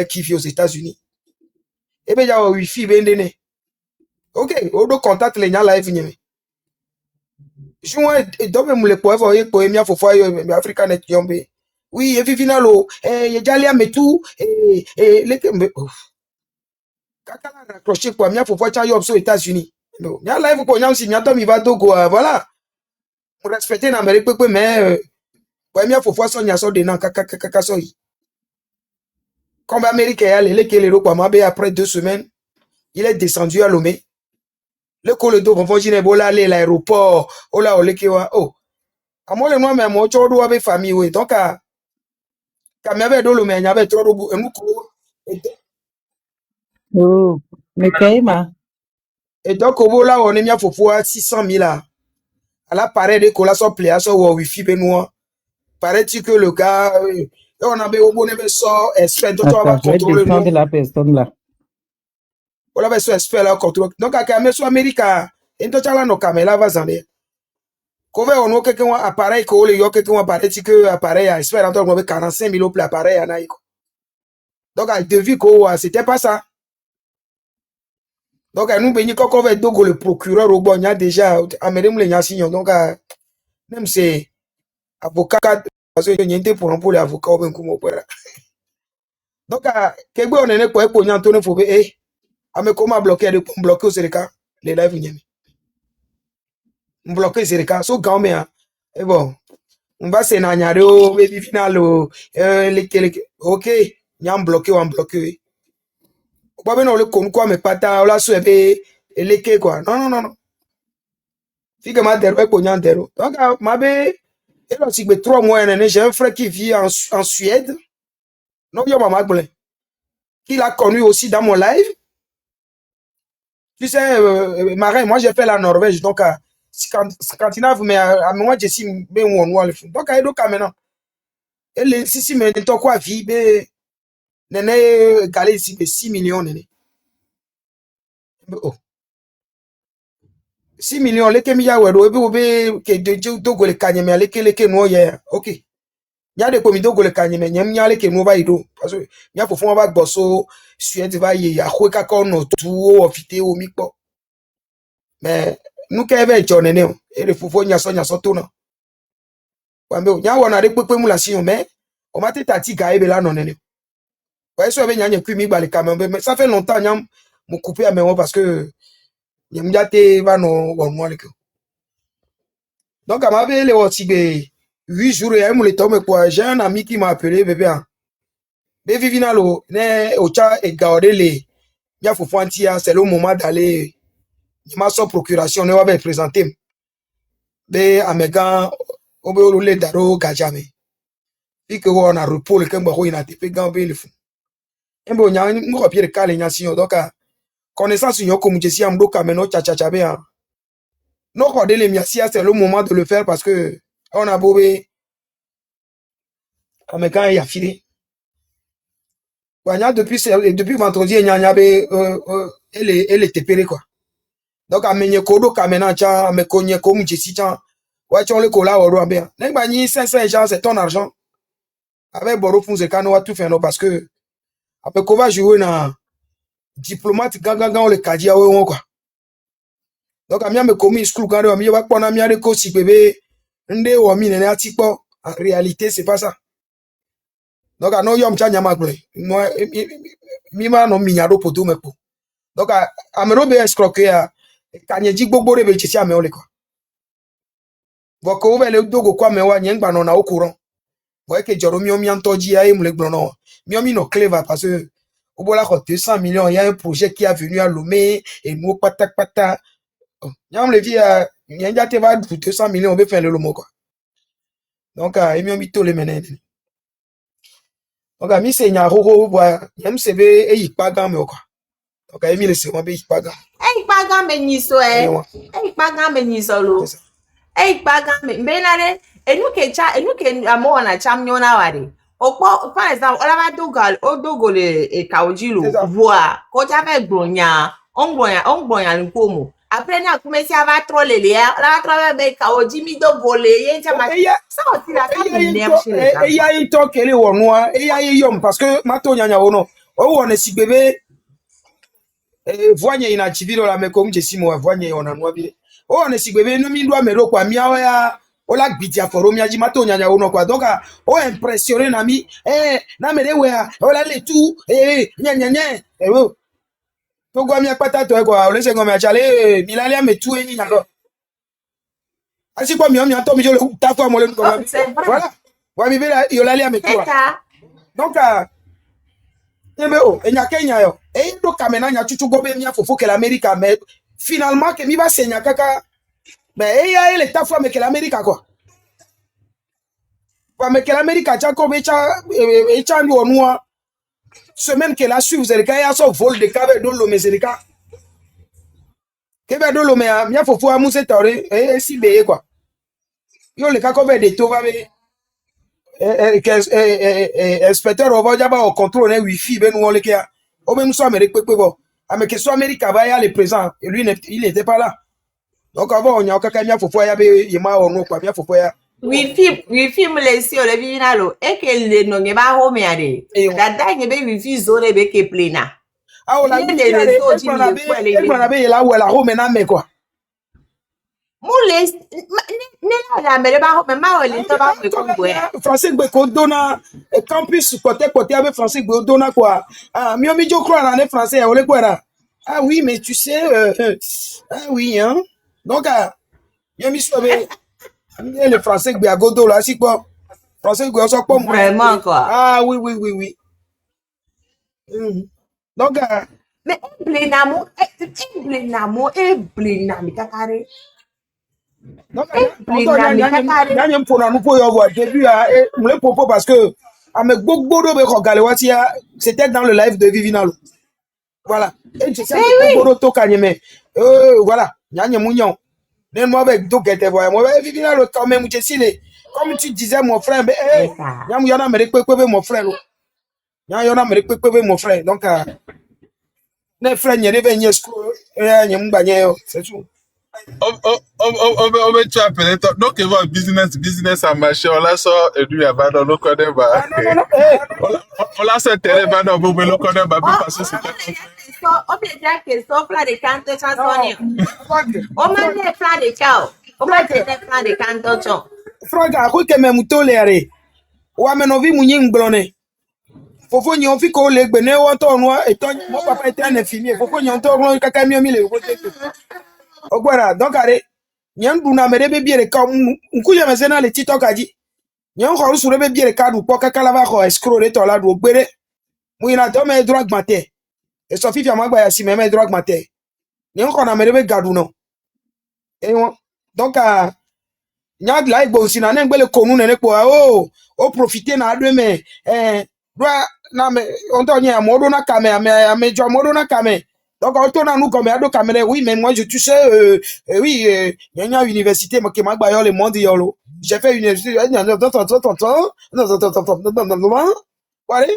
qui vit aux États-Unis. Et bien, il y a Wi-Fi, ben, ok, au contact, les gens live, n'y je et donc, même les poèves, pour aimer, faut faire, Africain, et yombe. Oui, et Vivinalo, et Yajalia, mais tout, et les, quand on a raccroché, pour aimer, faut faire, aux États-Unis. Il y a live, pour aimer, si, il y a Tom, il va donc, voilà. Pour respecter l'Amérique, mais, pour aimer, faut faire son yasso de nan, kakakakakasoi. Comme Amérique est allé, les après 2 semaines, il est descendu à Lomé. Le col de Bonfogine Bola, l'aéroport, oh là, oh. À moi, le nom, mais à moi, tu as famille, oui. Donc, quand il y avait de Lomé, il y avait trop de. Oh, mais Kaima. Et donc, au là, on est mis à 600 000 là. À la parade de Cola, son pléa, son Wi-Fi, benoît. Paraît-il que le gars, on avait au bon sort, expert, donc on va contrôler le nom. La personne là. On avait ce expert là, contrôle. Donc, à Kamé, soit américain, et donc, là, nos caméras va s'en aller. Quand on a quelqu'un appareil, qu'on a quelqu'un appareil, que appareil, expert, on avait 45 000 pour l'appareil, donc, à devis, c'était pas ça. Donc, nous, quand on va donc le procureur au bon, il y a déjà, à mesdames les signes, donc, même c'est avocat, parce que n'y a pour les avocats, on va donc, quelque on est pour y Antoine Fobe, à me comment bloquer, bloquer au Sénégal, les lives, n'y bloquer au Sénégal, so quand même, et bon, on va se n'agner au baby final, ok, n'y a bloqué ou en bloqué. Pas bien, on le compte quoi, mais pas ta, on l'a souhaité, et les quoi. Non. Si que ma terre, pour y en terre. Donc, ma bé, et là, si que 3 mois, j'ai un frère qui vit en Suède. Non, il y a ma magle. Qui l'a connu aussi dans mon live. Tu sais, Marin, moi, j'ai fait la Norvège. Donc, Scandinave, mais à moi, je suis bien ou on le fond. Donc, à Edo, maintenant. Et les, si, mais t'as quoi, vie, bé, néné, galé ici, 6 millions, néné. Oh. 6 millions, les kemiya wedo, ke de dogo le kanyeme, les no ye, ok. Nya de komi dogo le kanyeme, nyem nya le ke no ba ido. Parce que, nya pour fond va bosso, Suède va ye, ya kwe kakono, tout, ofite, o mikpo. Mais, nous keve jonene, et le fufo nya so tona. Wambe, nya wana de kwe mula si mais, on m'a tati ga ebe la non nene. Ouais, so ebe nya nye kwi mi ba le kamembe, mais ça fait longtemps, nya, m'ou coupé à mémoire parce que, nyem nya te va no, on le que. Donc, à ma belle, aussi, 8 jours, j'ai un ami qui m'a appelé, bébé. Bébé Vinalo, ne, ocha, et gaudele, il faut c'est le moment d'aller, il m'a son procuration, ne va présenter. Bé, à mes gars, on veut rouler d'aro, gajame. Et que on a repos, le kembo, il a été gambé, le fou. Et bon, il y a un mot à pied de calé, donc, connaissance, il y a comme je suis en bloc, mais non, tchatchabé. Non, c'est le moment de le faire parce que, on a beau, mais quand il a filé. Depuis vendredi, il y avait, elle était pérée, quoi. Donc, à menye kodo kamena cha, à me konye comme jessi cha, ouais, tu le cola au roi bien. N'est pas ni 500 gens, c'est ton argent. Avec Boro Funze Kano, va tout faire, non, parce que, après qu'on va jouer dans diplomate, gangan, le kadia, quoi. Donc, à me commis, school, quand on va pas en de kosi, bébé, nde ou ami, n'est pas, en réalité, c'est pas ça. Donc, à non, yom cha nyamagle. Moi, mima non mignado pour tout, me pour. Donc, à me robe escroquer, kanye dit bobo rebe chisi ame ole quoi. Voko ube le dogo kwa mewa nyengba no na au courant. Voyez que Joro miomi antoji a le glono. Miomi no clever parce que au bout là 200 millions, il y a un projet qui a venu à Lomé et nous pata. Nyam le vie nyanja te va 200 millions on veut faire le lomo quoi. Donc miomi to le menen. Donc mi se nya ho boy, nyam se be e yipaga me quoi. Donc mi le se mo be yipaga. Yipaga me nyiso yipaga me nyiso lo. Yipaga me benare enuke amo na chamnyo na wari. Opo par exemple, on va dogo le kaojilo voa ko ja fe gbonya ongbonya nkomo. Après na kumesi ava troller le la troller be kaoji mi dogo le yen chama. Ça aussi la ka nem chez les gens. Et ya yi to kele wonwa, et ya yi yom parce que mato nyanya wono. Oh, on est si bébé. Voigne ina chiviro la meko mjesimo wa voigne ona nwabire. Oh, on est si bébé no mi doa mero kwa miawa ya ola gbitia foro mi ajimato nyanya uno kwa donc oh impressionné na mi na mere we ola le tout nya oh to go mi apata to kwa ole se go mi achale milali ame tout ni nyako asi kwa mi to mi jo ta fo mo le ko voilà wa mi bela yo lali ame tout donc Ebe o, enya Kenya yo. Do kamena nya chuchu gobe nya fofo ke l'Amérique mais finalement que mi va senya kaka mais ya ele ta fois mais que l'Amérique quoi. Wa mais que l'Amérique cha ko be cha cha ndi onua semaine que la suivre zerika ya so vol de cabe do lo meserika. Kebe do lo me nya fofo amu se tore si be quoi. Yo le kako be de to va be inspecteur over jaba au contrôle ne wifi ben nous on le kia au même soit Amérique bon mais que soit Amérique va y aller présent et lui il n'était pas là donc avant on y a aucun camion faut ya be yema on quoi bien faut ya wifi me laisser le vinalo et que le no ngeba ho me ade dada ngebe wifi zone be ke plena ah on a dit be là où la home na me quoi Moules, la mere ba ho me ma ole to ba me ko gbe. Français gbe ko dona campus côté avec français gbe dona quoi. Ah mi jo croire en français ole quoi. Ah oui mais tu sais ah oui hein. Donc mi so be le français gbe agodo là si quoi. Français gbe so po Vraiment quoi. Ah oui. Donc mais blenamo kakare. Donc, il pour nous pour avoir début à me propos parce que avec beaucoup de c'était dans le live de Vivinalo. Voilà. Et je sais que voilà. Moi avec donc était moi Vivinalo quand même comme tu disais mon frère mais y'en mon frère. Mon frère. Donc les frères n'y reviennent c'est tout. Tu appelles donc il va business à marché on l'a sort et lui va dans le code on l'a sort télé va dans le code parce que c'était on peut dire que ça fla de canto chansonnier on m'a dit fla de cao on m'a dit fla de canto chon Franck a quoi que même toléré ou à menovi mounying blonné fofo nyon fi ko le gbene wo to nwa eto mo papa était un infirmier fofo nyon to ron kaka mi le ko te ogbara donc are nyen du na mere be biere ka nkuye mesena le TikTok aji nyen ko su be biere ka du po kaka la va ko escrow to la du gbere mu ina to me drogue matin e so fifi amagba ya si me drogue matin nyen ko na mere be gadu no e won donc nyag la igbo si na ne ngbele konu ne po o profiter na adu me doit na me on donne à modo na kame à me jo modo na kame donc on tourne nous comme ado kame oui mais moi je touche oui il y a une université moi qui m'a gba yo le monde yolo j'ai fait une université voilà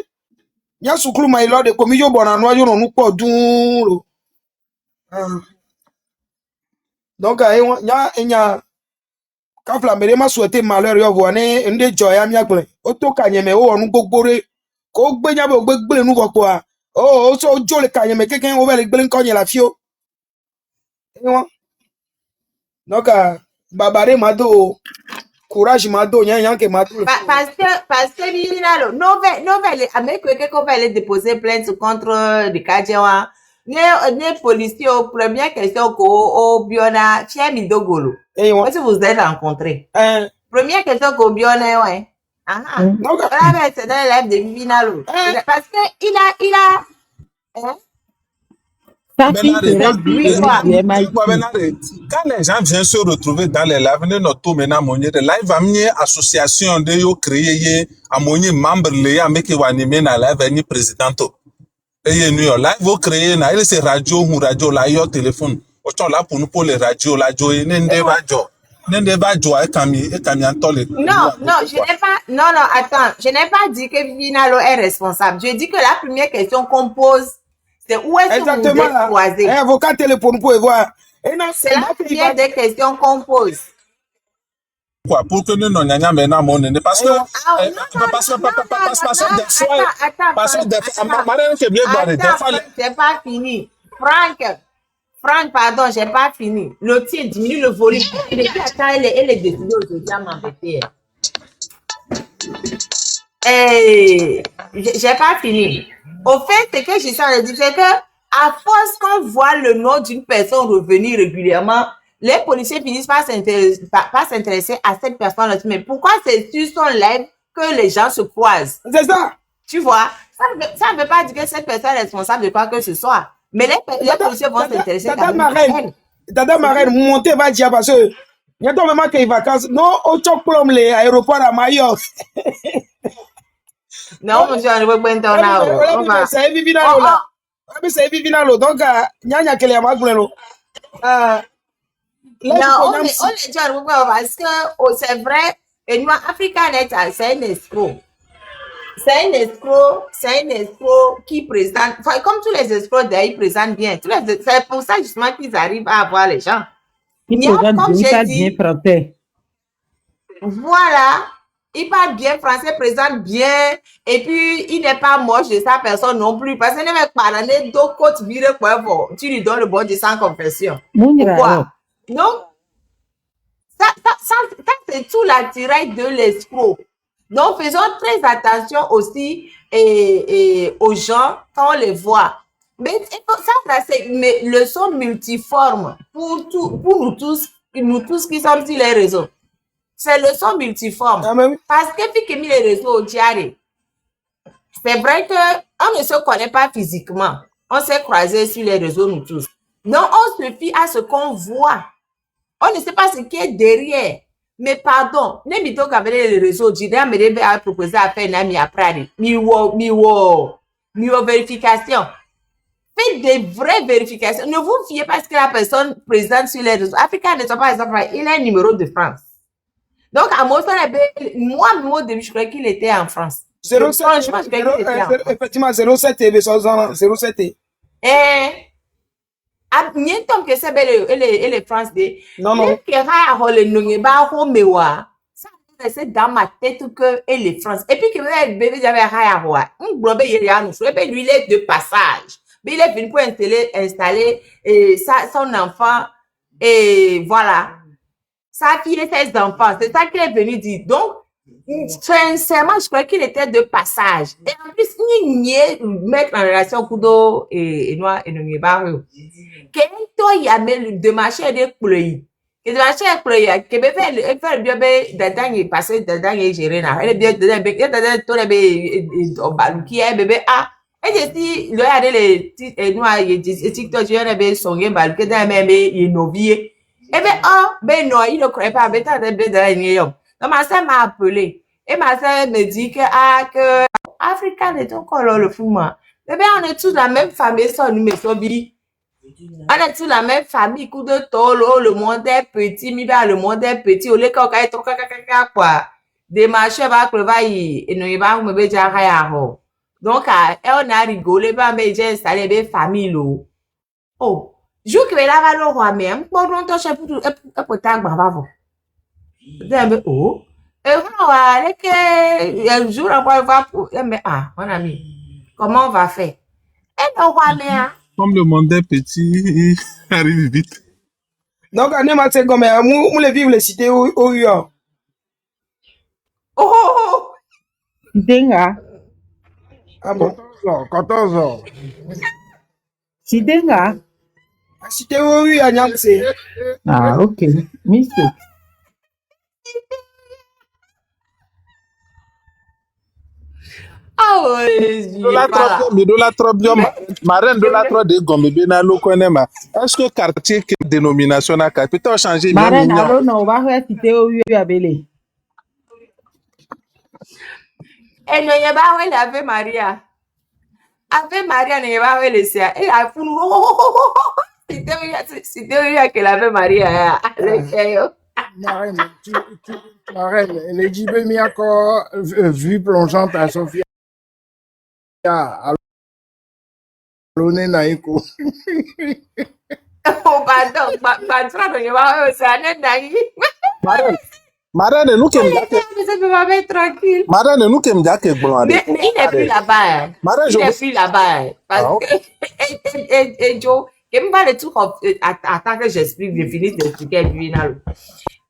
nya sukulu ma ilo de komi yo bona no yo no po dun donc nya quand la mere ma souhaité malheur yo vo ne nde joy am yagbon o to kanyeme o onu gbogbore ko gbenya bo gbegbe nu ko a o so jo le kanyeme keken o vele gbe nko yen la fio won donc babare mado courage mado yan ke mado parce que binalo novel avec que ko vele déposer plainte contre de Kajewa ne policier au première question ko o biona Fiemi Dogolo what vous avez rencontré première question ko biona ouais donc là c'est dans le live de Vivinalo parce que il a quand les gens viennent se retrouver dans les lives, notre maintenant monnaie de live a mis association de yo créer à monnaie membre les mais qui va animer dans live ni présidente et nous live vous créer na il c'est radio la yo téléphone autant là pour nous pour les radios la jo nende va jo et cami antole non je n'ai pas non attends je n'ai pas dit que Vivinalo est responsable je dis que la première question qu'on pose c'est où est-ce que vous êtes croisés avocat téléphone pour voir c'est la première des questions qu'on pose Quoi, pour que nous n'ayons maintenant mon nez. Parce que, Ah, non, des fois, parce que des fois, Marianne qui est bien barrée, des fois, j'ai pas fini. Franck, pardon, j'ai pas fini. Le tien diminue le volume. Et puis, attends, elle est décidée aujourd'hui à m'embêter. J'ai pas fini. Au fait, ce que je suis en train de dire, c'est que, à force qu'on voit le nom d'une personne revenir régulièrement, les policiers finissent par s'intéresser à cette personne-là. Mais pourquoi c'est sur son live que les gens se croisent? C'est ça. Tu vois? Ça ne veut pas dire que cette personne est responsable de quoi que ce soit. Mais les policiers vont s'intéresser Tata Marraine, montez va dire parce que, il y a vraiment qu'il y a des vacances. Non, au Tchoklom, les aéroports à Mayotte. Non, monsieur, on ne veut pas entendre. On va. C'est évident là. C'est évident là. Donc, il y a quel est non, on est déjà parce que c'est vrai, et nous, AfricaNet, c'est un escroc. C'est un escroc qui présente, enfin, comme tous les escrocs d'ailleurs, ils présentent bien. C'est pour ça justement qu'ils arrivent à avoir les gens. Il présente bien français. Voilà, il parle bien français, présente bien, et puis il n'est pas moche de sa personne non plus, parce qu'il n'est pas parlé deux côtes virées pour tu lui donnes le bon de sans confession. Pourquoi? Donc, ça c'est tout l'attirail de l'escroc. Donc, faisons très attention aussi aux gens quand on les voit. Mais ça c'est une leçon multiforme pour nous tous qui sommes sur les réseaux. C'est leçon multiforme. Parce que puis que les réseaux c'est vrai qu'on ne se connaît pas physiquement. On s'est croisés sur les réseaux nous tous. Donc, on se fie à ce qu'on voit. On ne sait pas ce qui est derrière. Mais pardon, ne me toque avec les réseaux, j'ai proposé à faire une amie après. Miwo vérification. Faites des vraies vérifications. Ne vous fiez pas à ce que la personne présente sur les réseaux. Africain ne sont pas exemple, il a un numéro de France. Donc, à moi, au début, je croyais qu'il était en France. 07, effectivement, 07 et 07. Tom que c'est les France de non ça c'est dans ma tête que elle est France et puis que bébé j'avais lui il est de passage mais il est venu pour installer son enfant et voilà sa fille et ses enfants, c'est ça qu'il est venu dire. Donc sincèrement je crois qu'il était de passage et en plus il mettre en relation Kudo et Noir et Nongebaru qu'il y a de marché de pluie que de marché de pluie que bébé fait bien dedans il passé dedans il géré là elle bien dedans tout les qui est bébé ah et je dis le a les noirs et TikTok je ne vais sonner bal que dans même il novier et ben ah ben non il ne croit pas ben t'as des dedans donc ma sœur m'a appelé et ma sœur me dit que Africain est encore le fou moi bébé on est tous la même famille son numéro bi. On est tous la même famille, coup de tolo, le monde est petit, le monde est petit, au lieu qu'on ait tout quoi. Des marchés va crever et nous va me déjà rien. Donc, on a rigolé, mais j'ai installé des familles, oh, je que là, va le roi, mais un peu longtemps, je peux t'en bravo. Oh, et voilà, que un jour, on va voir pour, mais mon ami, comment on va faire? Et le roi, mais comme le monde est petit, il arrive vite. Donc, on est c'est comme nous les vivre les cités au Rio. Oh! Denga. Ah bon? 14 ans. Si Denga. Cité au Rio, à Nyamse. Ah, ok. Mistake. Ah ouais, de la trop marraine de la trop de Gombe na lo connaît ma. Est-ce que quartier qui dénomination na peut changer marraine alors non va faire cité au Rio abelé. Et non y ba ouais Ave Maria. Ave Maria ne ba ouais les et la fou. C'était oui que l'Ave Maria Marraine, les jibé mi encore vu plongeante à Sofia. Alone naiko. Oh pardon, pas non y ba ouais c'est un dingue. Madame, nous qui me Mais ça peut pas mettre tranquille. Madame, nous qui me dit que bon, Mais il n'est plus là-bas. Hein. Madame, Il n'est plus là-bas. Hein. Parce Ah, ok. que, et Joe, il me parle de tout, attends que j'explique, je finisse d'expliquer lui, là.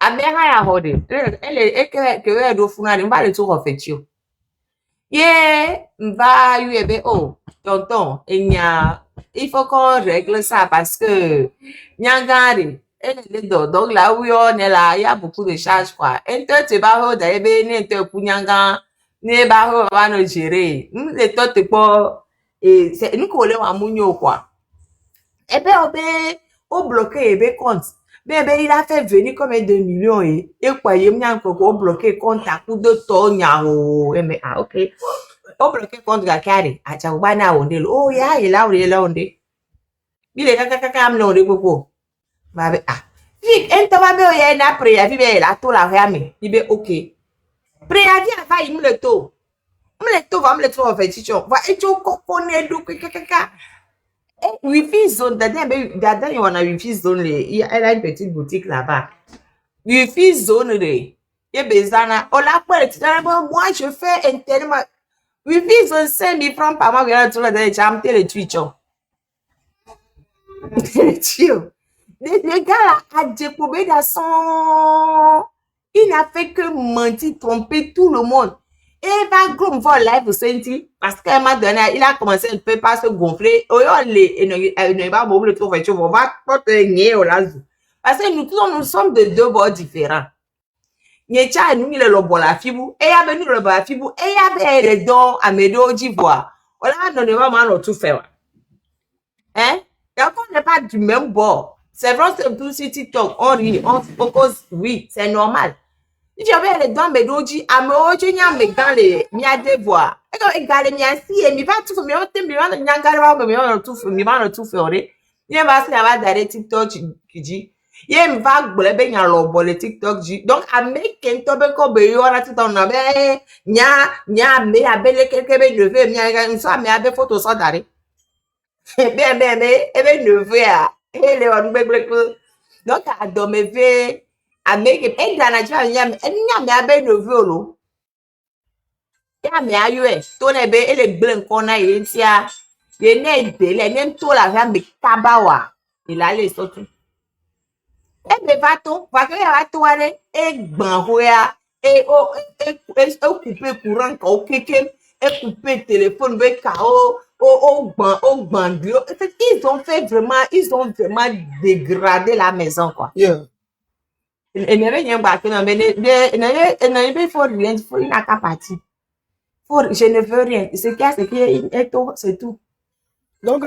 Amera ya hode. Elle que do funa ni mba le tout refetio. Yeah, mba ebe oh, tonton, il faut qu'on règle ça parce que nyangari, elle est dedans. Donc là où on est là, il y a beaucoup de charges quoi. Un peu te barre d'ailleurs, ne te pour nyanga, ne barre va nous gérer. Nous les toi pas et c'est nous collons à mounio quoi. Et ben au bloqué ebe compte. Ben, il a fait venir comme 2 millions et quoi, il y a un bloqué compte à coup de tonya ou mais ah ok. Au bloqué compte la carré, à Chabana on dit oh ya il a on dit. Il est caca am non de beaucoup. Ah. Vite, elle t'a bien il y a une après, il a tout la rame. Il est ok. Préavis va il me le taux. Va me le taux en fait, tu vois. Et tu connais du caca. Wifi zone, d'ailleurs, on a Wifi zone, elle a une petite boutique là-bas. Wifi zone, et bezana, on l'a pas, moi, je fais internet. Wifi zone, 5 000 francs par mois, il y a tout le temps, j'ai amené le Twitch. Le gars a découvert dans son. Il n'a fait que mentir, tromper tout le monde. Et il va grom voir live senti parce qu'à un moment donné, il a commencé un peu par se gonfler. Il ne va pas le trouver, on va pas te nier au lazo. Parce que nous sommes de deux bords différents. Nyecha nous il est le bon la fibu et il y a venu le bon la fibu et il y a les dons à médo d'ivoire. On a donné vraiment tout fait. Hein? Donc on n'est pas du même bord. C'est vrai que tout sur TikTok, on rit, on cause, oui, c'est normal. Si j'avais les dents, mais d'oji, à me oji, n'y a mes gants, les mia devoir. Et quand égalé, mia si, et mi va tout faire, mi va tout faire, mi va tout faire, mi va tout faire, il va se avoir d'aller TikTok, qui dit, il va blébé, n'y a l'obo, le TikTok, donc, à me, qu'un tobe, comme, il y aura tout en abe, nya, mais, à belle, quelqu'un, levé, mia, une soirée, mais, à belle photo, sans d'arrêt. Ben, neveu, et les on donc, à dommer, à make it, et dans la joie, il y a ben neveu, l'eau. Il y a mais à US, ton ebe, et les blancs qu'on a, il y a, les nègres, tout la jambe, tabawa, il a les autres. Et bien, va tout aller, et banhoya, et couper courant, quand et couper téléphone, avec ils ont vraiment dégradé la maison, quoi. Yeah. Et ne rien pas que non, mais il faut rien, il n'a qu'à partir. Je ne veux rien. Ce qu'il y a, c'est qu'il est tout, c'est tout. Donc,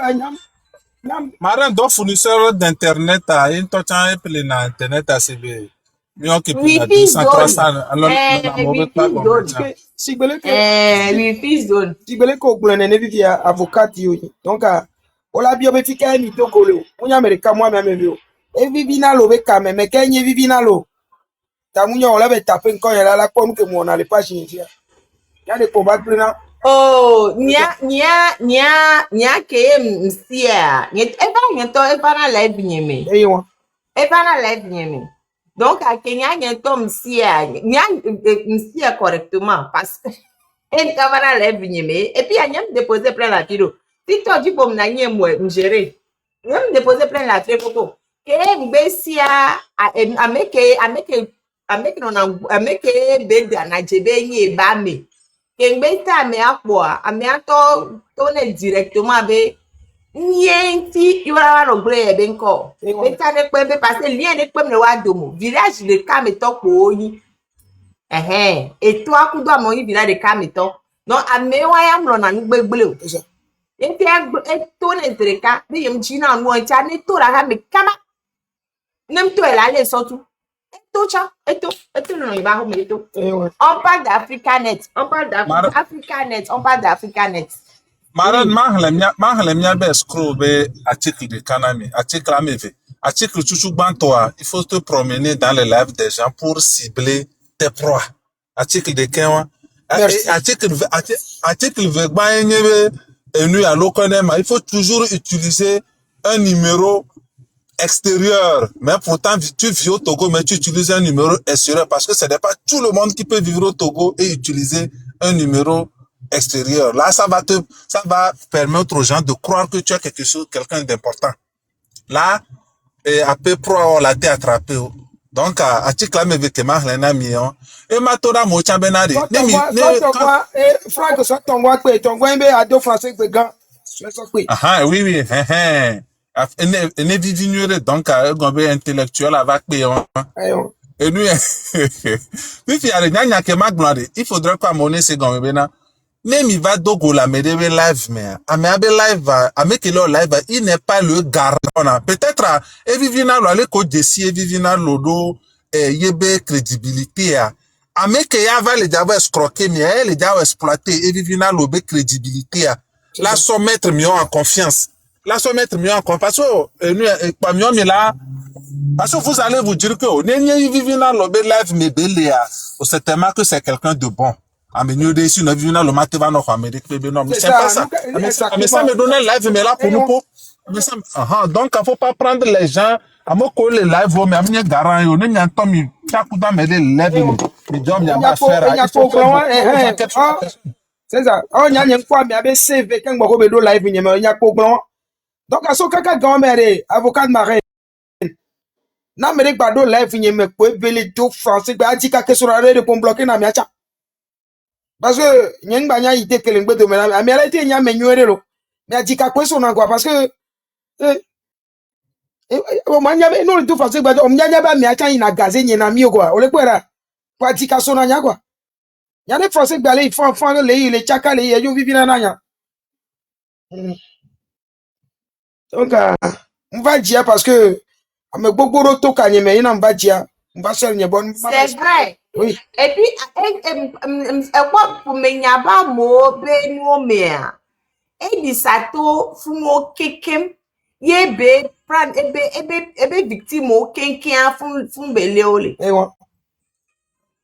Madame, donc fournisseur d'internet à une total et na internet à CB. Mieux qui peut na 200, 300, alors la mauvaise pas comme ça. si belé Wifi zone. si belé ko blende ne vivi avocat yo. Donc, on l'a bien fika ni to kolo. On y America moi même yo. E vivi na lo be kame, mais kenye vivi na lo. Ta munya on l'a be taper quand elle a la pomme que moi on a les pages ici. Il y a des combats plein. Oh, nya ke msia. Eba na live nyeme. Et yo. Eba na live nyeme. Donc à Kenya nyento msia. Nya msia correctement parce que elle va na live nyeme et puis a nyem déposer plein la vidéo. Si toi tu peux me nyem moi gérer. Nyem déposer plein la vidéo. Ke mbesia a make beda na jebe nyi ba me. Kengbe me akwa ame ato tone directement be nienti iwara no gre ebe nko be ta ne pe be parce lien ne pe me wa domo village de Kameto ko oyin et toi akudo amoyin village de Kameto no ame wa ya mro na ngbegbele o eti tone dreka be yem china no cha ne to ra ha me kama nem to ela le sotu no iba ho me to on parle d'Africanet. On parle d'Africanet. Madame, mahalemia be scroll be article de Kanami, article ameve. Article chouchou bantoa, il faut te promener dans les lives des gens pour cibler tes proies. Article de Kenwa. Article vegba enyebe enu ya lokonema, il faut toujours utiliser un numéro extérieur. Mais pourtant, tu vis au Togo, mais tu utilises un numéro extérieur parce que ce n'est pas tout le monde qui peut vivre au Togo et utiliser un numéro extérieur. Là, ça va permettre aux gens de croire que tu as quelqu'un d'important. Là, et après, pro, la t'es attrapé. Donc, à tiklame vekema hlena mion. Et matora mocha benari. Franck, ça ton voix, ton voix, à deux français, ah, oui, oui, ne vivinure donc à gombe intellectuel avec péon. Et nous, il faudrait pas monnaie ces gombe bena. Même il va dogo la medebe live, mais abe live, amekelo live, il n'est pas le garant. Peut-être, evivina lo ale ko desi evivina lodo, yebe crédibilité, amekeya va les déjà escroquer, mais les déjà exploiter, evivina lobe crédibilité, la soumettre mieux en confiance. La soumettre mieux en confiance. Parce que, nous, pas mieux, mais là, parce que vous allez vous dire que, n'est vivina lobe live, mais beléa, c'est tellement que c'est quelqu'un de bon. Amener des sur le le matin va nous Amérique non c'est pas ça mais ça me donne live mais là pour nous pour donc il faut pas prendre les gens à me coller live mais amener garant yo ne nyanto mi takuda me les live mi job ya ma faire c'est ça on nya quoi mais avec CV quand go be do live nyama nya ko blanc donc aso kaka grand-mère avocat de marraine na me ba do live nyama ko ebele do français ba di ka ke sur la pour bloquer na miacha. Parce que nyeng banya ite kelengbe de mena amela ite nya menywere lo mais adika kweso na kwa parce que o manya be no tout français ba o manya ba mi acha ina gaze nyena mi kwa ole kwera kwa adika so na nya kwa nya le français ba le fon le chaka le yo vivi na nya donc on va dire parce que ame gbogboro to ka nyeme ina mba dia mba sel nye bon c'est vrai. Oui. Et puis, quoi pour me nyaba mo be no mea. Et di sato fumo kekem yebe pran ebe victime o kenken fun beleole.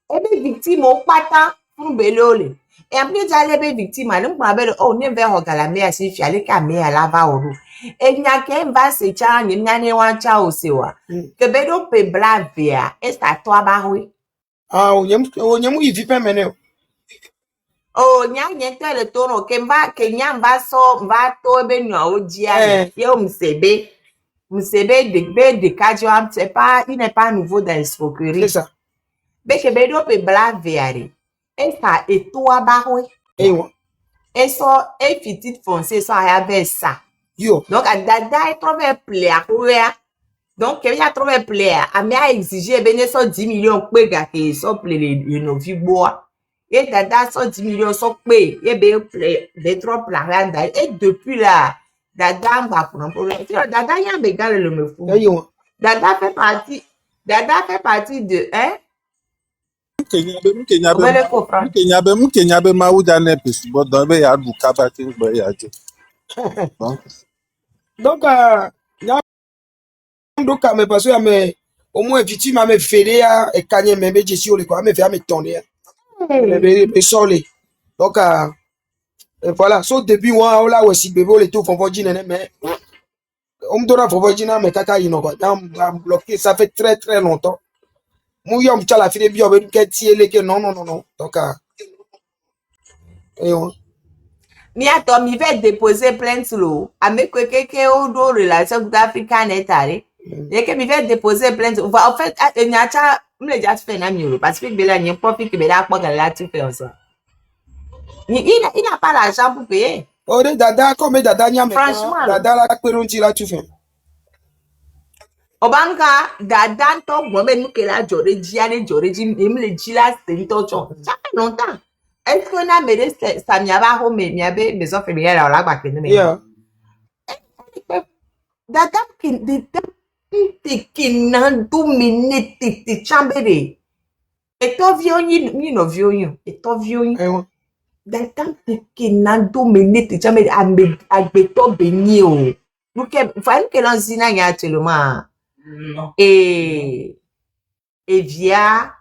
Ebe victime o pata fun beleole. Et après j'allais ebe victime ale mpa be oh ne ve hogala me asi fi ale ka me ala va oru. E nya ke va se cha ni nya ne wa cha o se wa. Ke be do pe blavia e sta to abahui. Ah, o nyemu yi vipe mene. Oh, nyanye tele tono ke nyamba so va to be nwa ojia ye msebe de kajo am c'est pas il n'est pas nouveau dans l'escroquerie. C'est ça. Be ke be do pe blaviare. E sa e to abawe. E so e fitit foncé so aya be ça. Yo. Donc a dada e trouvé player oya. Donc ke ya trouvé player, a mi a exiger be ne so 10 millions pe ga ke so play le no fi boa. Et dada so 10 millions so pe e be les trop planda et depuis là dada va prendre problème. Dada ya be gale le me fou. Dada fait partie de Mkenyabe mauja ne pesi bodo be ya du kaba ki gbe ya je. Donc do ka me parce que au moins victime me fere ya e kanye me be jesi ole quoi me fait me tonner. Me solé. Donc voilà, so depuis moi là aussi bébé le tout font jine mais on me donne font jine mais kaka ino quoi. Dans bloqué ça fait très très longtemps. Mon yom chala fi de bi obe ke tie le ke non. Donc mi ato mi vais déposer plainte lo ame kwekeke o do relation africaine etare et que mi vais déposer plainte en fait nyacha me just fait na mi parce que bela nyen profit que bela akpo gala tu fais ça il n'a pas l'argent pour payer. Oh dada comme dada nya me franchement dada la peronti là tu fais Obanga dada to gbo nu ke la jore ji me le ji la c'est ça fait longtemps. Est-ce qu'on a mêlé ça m'y a home m'y a mes offres m'y a la bac de yeah dada qui n'en domine ti chambere et to vieux ni no vieux et to vieux dada qui n'en domine ti chambere agbe to beni o donc faut que l'ensina y a actuellement et via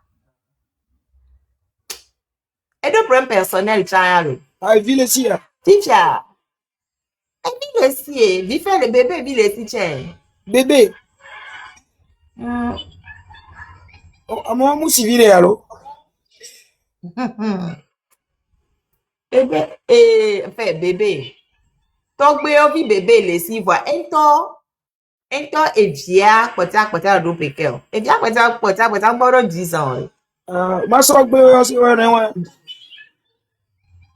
et de problème personnel chayalo ah ville ici teacher et ville ici vi fait le bébé ville ici bébé Amo musivile yalo. Fait bébé. Togbe ovi bébé les si voit. Ento evia kpota do pekel. Evia kpota boro 10 ans. Masogbe yo si wene wa.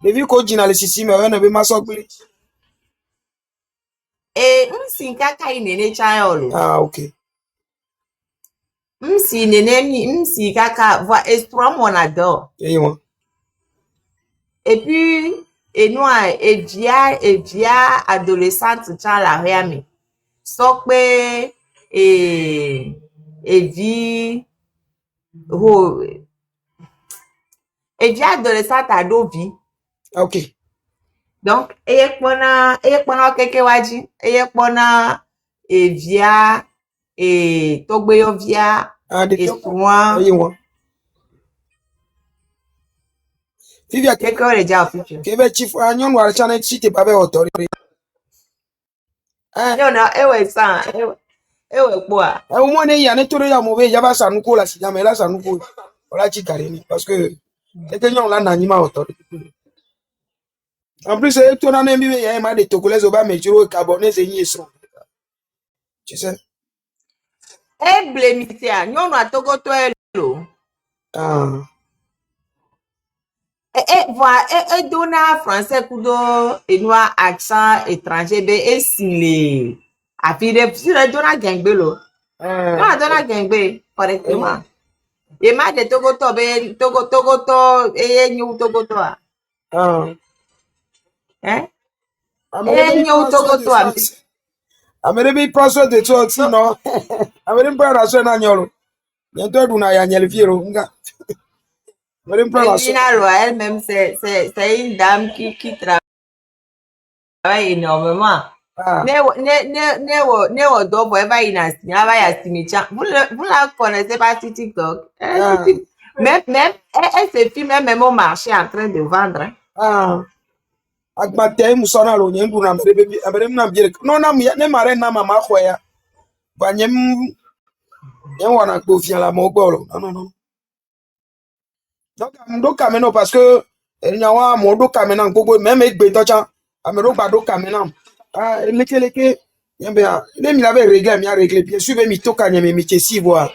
Devi ko jina le sisi me wene be masogbe. Msi kaka inene chayolo. Okay. Msi kaka voit estro mon adore. Moi. Et puis evia adolescente chan la réami. Sokbe evi adolescente ado vi. Okay. Donc eye kpona keke waji, eye kpona evia togbe yo via estruan. Moi. Vivia Keke ore ja ofifi. Kebe chief anyon wa chane chite babe autorité. Yo na ewe san, ewe kwa. Mo ne ya ne toro ya mo be ya ba sanuko la si ya me la sanuko. Ola chi kareni parce que nyon la na nyima autorité. En plus c'est toi na mbi ya ma de togolais oba mejuro carbonais et yeso. Tu sais. Blemisia, nyon wa togo to elo. Dona français kudo enwa accent étranger be esile. Afide sire dona gengbelo. No dona gengbe correctement. E ma de togo to be togo to nyu togo to a. Nyu togo to a. Amere bi proso de to ti no. Amere mbra na so na nyoro. Nyento du na ya nyelfiero nga. Elle-même, c'est une dame qui travaille énormément. Vous la connaissez pas sur TikTok? Même, elle se filme même au marché en train de vendre. Agmate musona lo nyendu na mbere na mbire. No na ne mare na mama khoya. Ba nyem wana ko fi la mo gboro. Non. Donc kameno parce que nyawa mo do kamena gbogbo même egbe tocha amero gba do kamena leke yembe le mi la be régler bien sûr mi toka nyeme mi chesi boa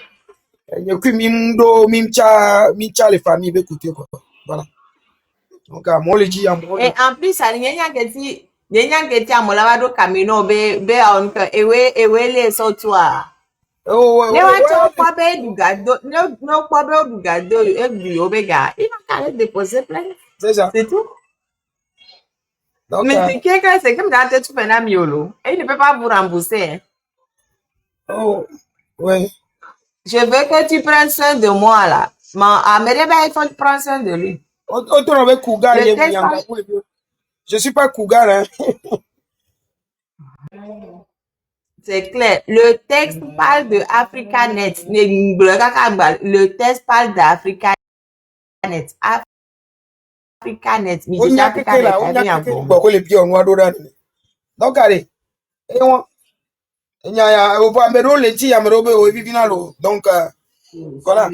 nyeku mi ndo mi cha les familles be écouter quoi voilà donc mo le ji ambo et en plus ça nyanya keti amola ba do kameno be on que ewe le so toi. Ne wa cho kwa be dugado no kwa be dugado egbi obega il a qu'à déposer plainte. C'est ça. C'est tout. Donc mais quelqu'un c'est comme dans tu fais na miolo et il ne peut pas vous rembourser. Ouais. Je veux que tu prennes soin de moi là. Mais il faut prendre soin de lui. Je suis pas cougar hein. C'est clair. Le texte parle de AfricaNet. Le texte parle d'AfricaNet. AfricaNet. Donc, allez. Donc, voilà. Voilà.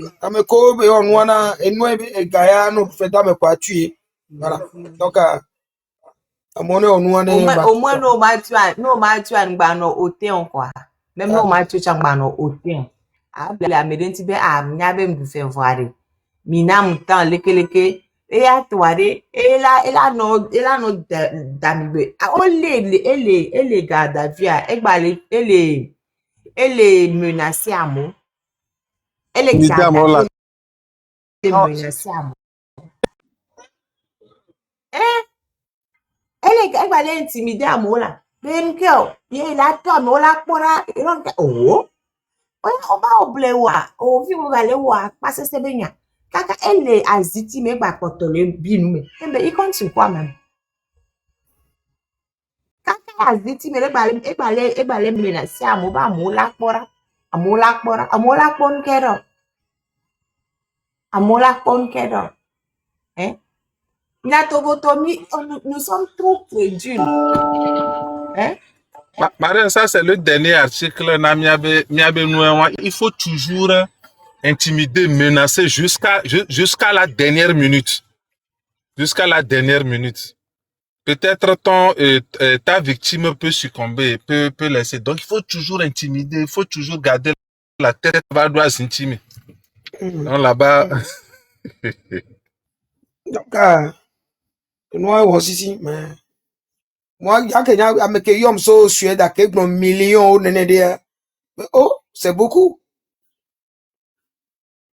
Donc, au moins, no ma tu an gbano oteon quoi. Même no ma tu chan gbano oteon. La medenti be nyabe mdufe voire. Minam tan leke e atware e la no damibe. Ele garda via ele menacé à moi. Elle garda menacé à moi. Elle va l'intimider à moi là. Ben girl, bien la tombe, on la pora, et on oh, on va oublier wa, on vit on va aller wa, parce que c'est bien. Kaka elle est aziti mais pas potole binou mais il compte sur quoi même. Kaka aziti mais e ba le menacer à moi ba mo la pora, amola pon kero. Amola pon kero. Hein? Nous sommes trop crédules. Hein? Marie, ça c'est le dernier article. Il faut toujours intimider, menacer jusqu'à la dernière minute. Jusqu'à la dernière minute. Peut-être ta victime peut succomber, peut laisser. Donc, il faut toujours intimider, il faut toujours garder la tête doit s'intimider. Donc, là-bas, Donc, moi aussi, mais moi, il y a quelqu'un qui so Suède à quelques millions de oh, c'est beaucoup.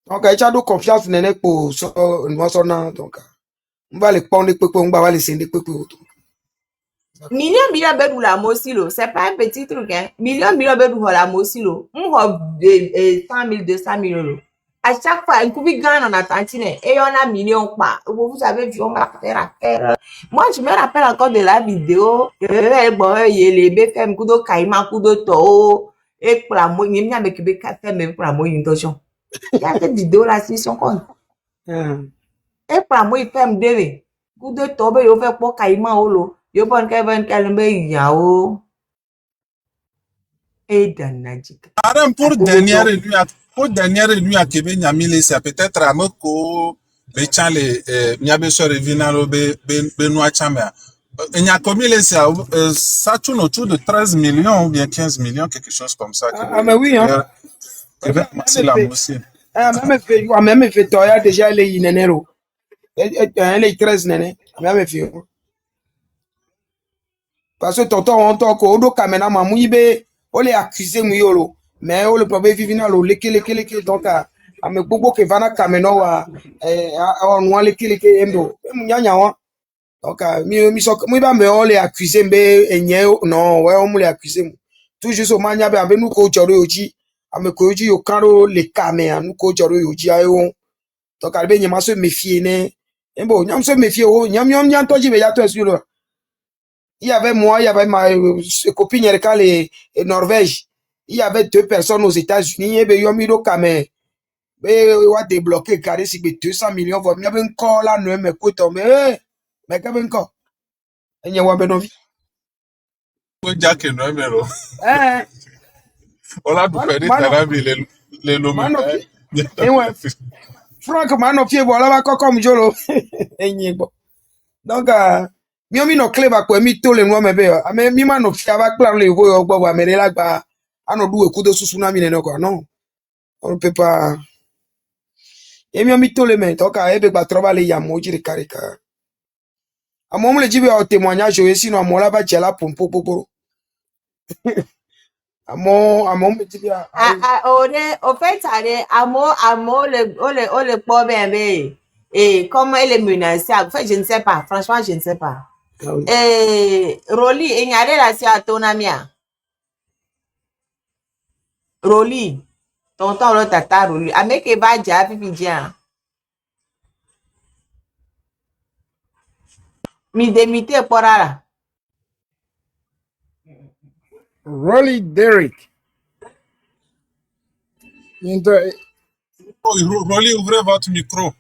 Donc, il y a de confiance nene pour nous sonner. Donc, on va les prendre on va les scinder Million bedou la mosilo, c'est pas un petit truc, hein. Million bedou la mosilo. On a 100 000, 200 000 euros. À chaque fois, un coup de gagne en attentine, et on a millions pas. Vous avez vu, on va faire affaire. Moi, je me rappelle encore de la vidéo, les BFM, coup de caïman, coup de taux, et pour la moyenne, il y a avec BFM, mais pour la moyenne, attention. Il y a cette vidéo là sur son compte. Et pour la moyenne, il fait me coup de taux, il fait pour caïman, olo. Yo bon Kevin yao et danajik. Madame, pour dernière nuit à Québec, Nyamile, c'est peut-être à Moko, les chans, les Nyabe sur le vinalo, Benoît Chamber. Il y a combien ça tourne autour de 13 millions ou bien 15 millions, quelque chose comme ça. Ah, mais oui, hein. C'est la aussi. Même fait, toi, déjà, les inenero. Les 13 néné. Même fait. Parce que tonton, on t'a encore, on kamena mamouibe, on les accusé mouillolo. Mais on le problème vivina lo leke, donc, me beaucoup que vana kameno on wa leke, endo. Mounya wa. Donc, mi ba me on les accusé mbe, enye, non, ouais, on les accusé. Tout juste au mania, be, nous ko joro yoji, me ko yoji yo karo le kamea, nous ko joro yoji ayo. Donc, albe nyama se méfier, ne. Embo, nyam se méfier, nyam toji be ya to sur le. Il y avait moi, il y avait ma copine les Norvège. Il y avait 2 personnes aux États-Unis. Et bien, ils ont mis le caméra. Mais ils ont débloqué, carré, si 200 millions. Il y avait un corps là, nous, mais écoute, mais il y avait un corps. Il y a un vie. Jack et Noël. On a dû faire les lomés. Franck, Manofié, voilà, comme Jolo. Donc, mi no clever kwa mi tole nwa mebe ame mi ma no fia ba plan le go ogbo wa mere la gba ano du ekudo susu na mi ne ko non on peut pas e mi tole men donc ebe gba trova le ya mo jiri karika amo mo le jibe o témoignage o sino amo la ba jela pompo popo amo me jibe Au fait, le po bébé. Et comment elle est menacée? En fait, je ne sais pas. Franchement, je ne sais pas. Roli, il y a relation à ton ami. Roli, tonton le tata Roli. Avec Eva Dia, pipi Dia. Mi demite pour là. Rolly Derrick. Rolly, ouvrez votre micro.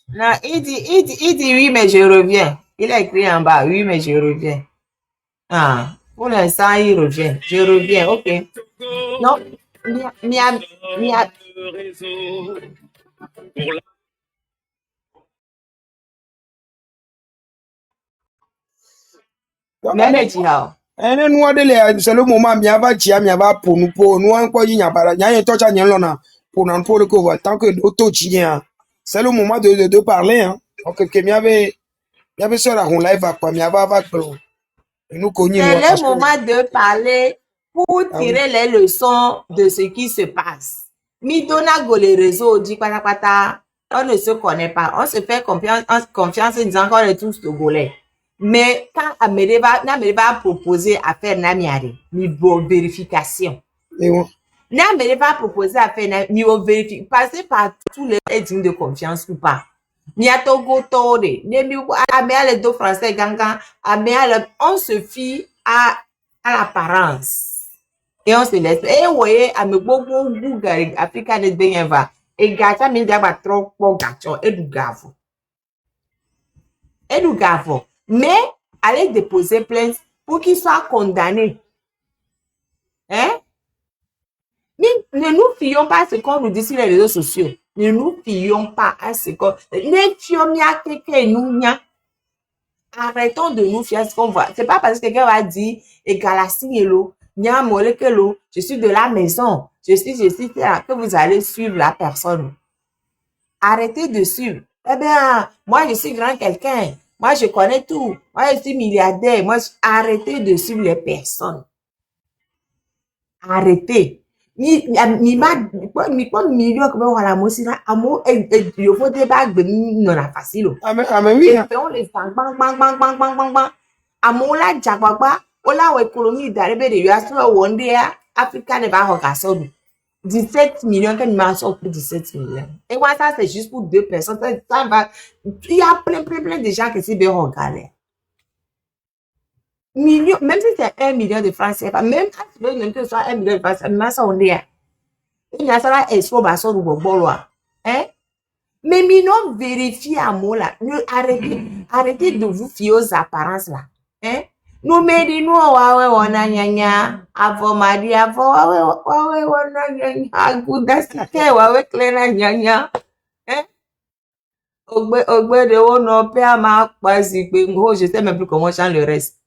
Non, il dit oui, mais je reviens. Il a écrit en bas, oui, mais je reviens. Ah, pour l'instant, il revient. Je reviens, ok. Non, mia. Même Dia. ene nuwa de le c'est le moment mi ava chia mi ava pour nous encore y nyabara nya to cha nyen lona pour nan pour le couvre tant que auto chien c'est le moment de parler hein donc que mi avait sur la live quoi mi ava nous connait c'est le moment de parler pour tirer les leçons de ce qui se passe. Mi donna go les réseaux dit pata on ne se connaît pas, on se fait confiance en disant qu'on est tous togolais. Mais quand Amélie va proposer à faire Namiare, niveau vérification. N'Amélie va proposer à faire niveau vérification, passer par tous les dignes de confiance ou pas. Niatogo Tore, les deux français ganga, on se fie à l'apparence. Et on se laisse. Et vous voyez, à me beaucoup Google, Africa de Beneva, et gâteau, mais d'abord trop pour gâteau, et du gavo. Mais allez déposer plainte pour qu'il soit condamné. Hein? Ne nous fions pas à ce qu'on nous dit sur les réseaux sociaux. Ne nous fions pas à ce qu'on... Ne fions pas à quelqu'un nous. Arrêtons de nous fier à ce qu'on voit. C'est pas parce que quelqu'un va dire égal à signelo, je suis de la maison, je suis que vous allez suivre la personne. Arrêtez de suivre. Eh bien, moi je suis grand quelqu'un, moi je connais tout, moi je suis milliardaire, arrêtez de suivre les personnes. Arrêtez. Ni million comme voilà moi c'est là amour et il faut débat non la facile. Oui. On les bang bang bang bang bang bang bang bang. Amour la jagwagwa, ola o économie d'arriver de US one day Africa ne va pas 17 millions quand il m'a sorti 17 millions. Et moi ça c'est juste pour 2 personnes, ça va il y a plein de gens qui s'y bien regarder. Millions, même si c'est 1 million de francs CFA, même que ce soit 1 million de francs CFA, mais ça on est. Il y a ça là, expo, hein? Mais non, vérifiez à moi là. Arrêtez de vous fier aux apparences là. Hein? Nous mettons on a nyanya, avant Marie, avant, on a nyanya, avec les nyanya. Hein? De on a peur, ma je sais même plus comment chanter le reste.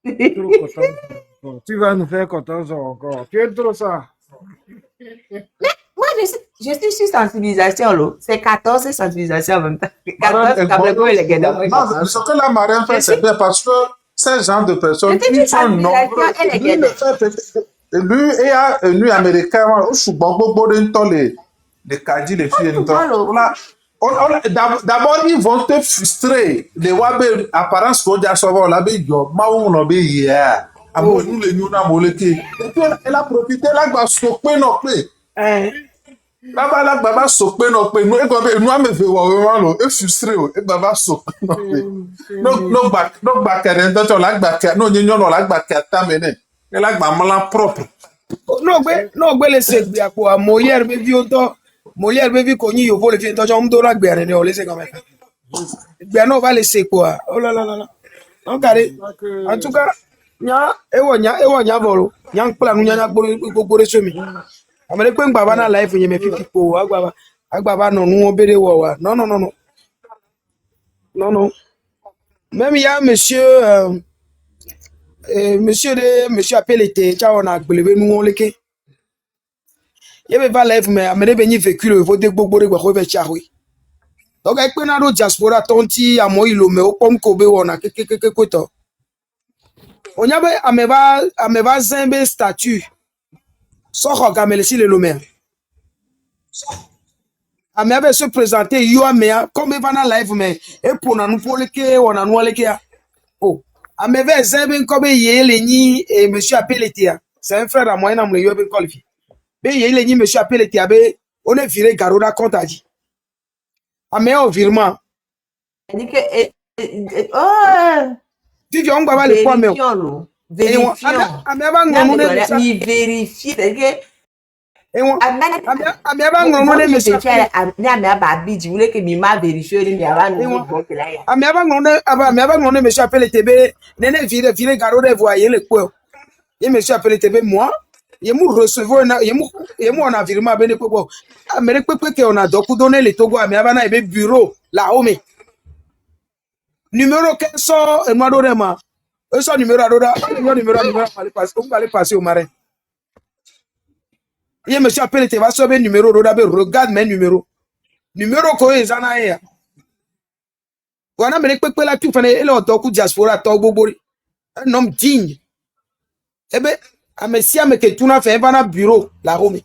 Tu vas nous faire 14 ans encore. Tu es trop ça. Moi, je suis sur sensibilisation, là. C'est 14 sensibilisations en même temps. 14 les gars. Non, ce que la marraine fait, c'est bien parce que ces gens de personnes, ils sont nombreux. Lui, et un américain, je suis beaucoup de les caddies, les filles. D'abord, ils vont te frustrer. Les wabé, apparence, qu'on a sauvé, on l'a bien, on l'a bien, hier. Nous, les nous, on a molleté. Et puis, elle a profité, là, elle va stopper nos clés. Là, baba sokpe no pe no e ko be nu ame fe wo lo e frustré o e baba sokpe no pe no gba kere ndo to la gba ke no nyi no la gba ke ta me ne e la gba mala propre no gbe le se gbe apo Molière be vi o to Molière be vi ko yin yo bo le fi to jo mdo la gbe re ne o le se kan me gbe no va le se quoi oh là là là on carré en tout cas nya e wo nya bolo nya plan nya nya gboro semi amene pe ngba na life yen me fifi po agba no nu obere wo wa non même il y a monsieur appelle était cha on a gbelebe nu won leke ye be va life me amene be yin véhicule faut de gbogbo re gba ko fe chawe donc e pe na do diaspora tonti amo ilo me o pom ko be wona kekekeke ko to onya be ameba zembe statut Soko gamele si le lomé. Amebe se présenter yo amea comme bana live mais et pour na nous poleke ona nous aleke ya. Oh, amebe zembe comme yele ni et monsieur Apeletia. C'est un frère à moi na mle yo be qualifié. Be yele ni monsieur Apeletia be on est viré garoda compte a dit. Amea au virement. dit que oh Vivi on baba le quoi mais. Vérifions. Mi vérifie. Ameba ngomone monsieur monsieur appelle TB nene vire garo de voyer le quoi et monsieur appelle TB moi il me recevoir il me on a virement bene quoi amere pepe que on a donc donné le togo ameba na ebe bureau la home numéro 500 et moi dorema ce numéro adoda numéro aller passer au marin. Il monsieur appelle te va sauver numéro regarde mes numéros. Numéro ko ezana ya. Wana me pepe la tu fane ele otoku diaspora to gbogbo. Un homme digne. Ebe amesia me ke tuna fe bana bureau la Rome.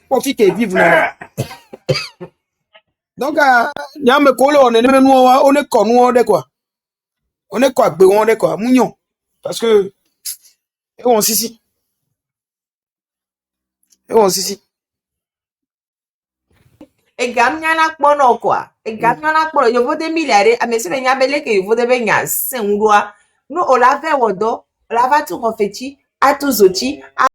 Profite et vivre là. Donc nyame ko le on est konu de quoi. On est quoi gbe won de quoi mugnon. Parce que et on sisi. E gam nyana kpono kwa. E gam nyana kpono yo vode milliards amesi be nyabele ke yo vode be nya senrua. No ola ve wodo, ola va tu confetti, a tu zoti.